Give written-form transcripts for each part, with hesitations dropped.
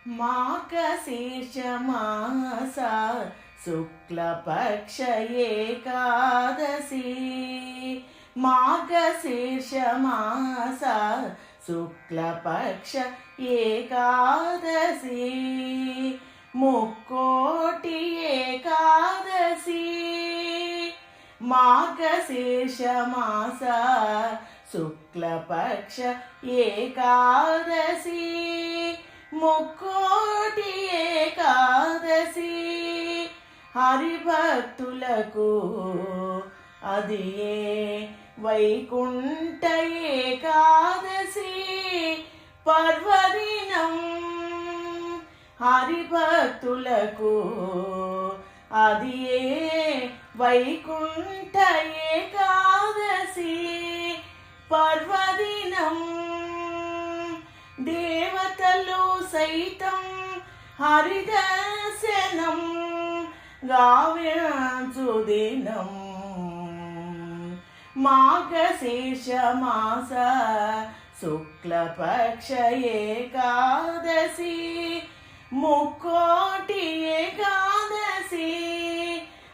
मार्गशीर्षमास शुक्लपक्ष एकादशी मार्गशीर्षमास शुक्लपक्ष एकादशी मुक्कोटि एकादशी मार्गशीर्षमास शुक्लपक्ष एकादशी मुक्कोटि एकादशी हरिभक्तुలకు అదియే వైకుంఠ ఏకాదశి పర్వదినం హరిభక్తులకు అదియే వైకుంఠ ఏకాదశి పర్వదినం దేవతలు సైతం హరిదర్శనం గావించు దినం మార్గశీర్షమాస శుక్లపక్ష ఏకాదశి ముక్కోటి ఏకాదశి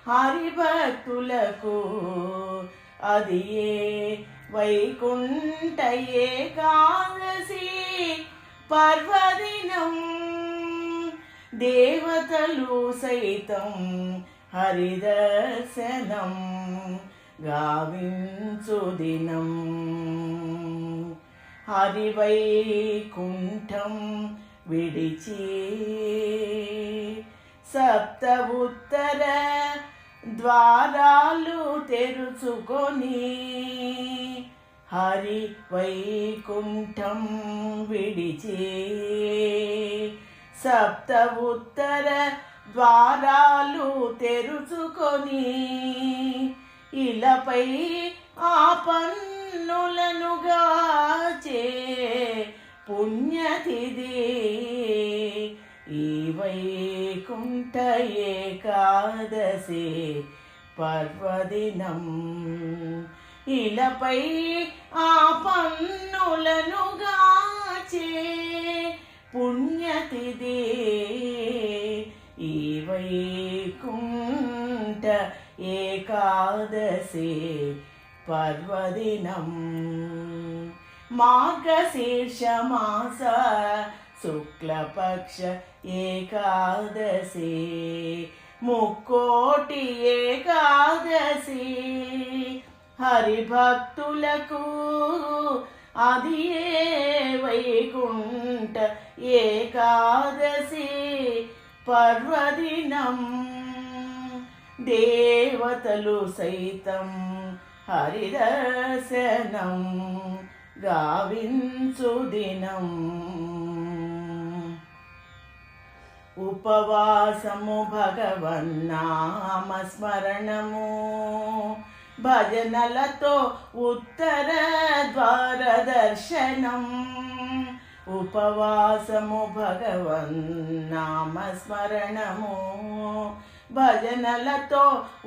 హరిభక్తులకు అదియే వైకుంఠ ఏకాదశి పర్వదినం దేవతలు సైతం హరిదర్శనం గావించు దినం హరివైకుంఠం విడిచి సప్త ఉత్తర ద్వారాలు తెరుచుకొని హరి వైకుంఠం విడిచి సప్త ఉత్తర ద్వారాలు తెరుచుకొని ఇలపై ఆ పన్నులను గాచే పుణ్యతిథి ఈ వైకుంఠ ఏకాదశి పర్వదినం ఇలపై ఆ పన్నులను గాచే పుణ్యతిథి ఈ వైకుంఠ ఏకాదశి పర్వదినం మార్గశీర్షమాస శుక్లపక్ష ఏకాదశి ముక్కోటి ఏకాదశి హరిభక్తులకు అదియే వైకుంఠ ఏకాదశి పర్వదినం దేవతలు సైతం హరిదర్శనం గావించు దినం ఉపవాసము భగవన్నామ స్మరణము భజనలతో ఉత్తర ద్వార దర్శనం ఉపవాసము భగవన్నామ స్మరణము భజనలతో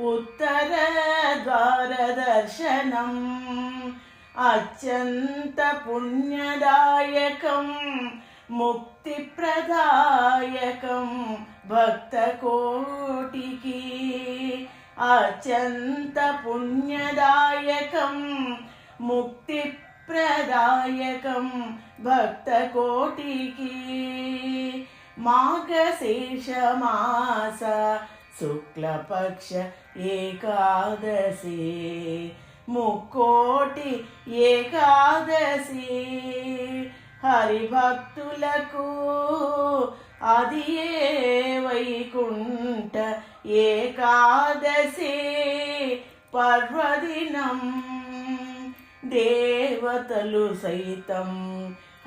ఉత్తర ద్వార దర్శనం అత్యంత పుణ్యదాయకం ముక్తిప్రదాయకం భక్తకోటికి అత్యంత పుణ్యదాయకం ముక్తిప్రదాయకం భక్తకోటికి మార్గశీర్షమాస శుక్లపక్ష ఏకాదశి ముక్కోటి ఏకాదశి హరిభక్తులకు అదియే వైకుంఠ ఏకాదశి పర్వదినం దేవతలు సైతం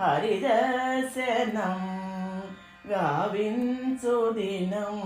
హరిదర్శనం గావించు దినం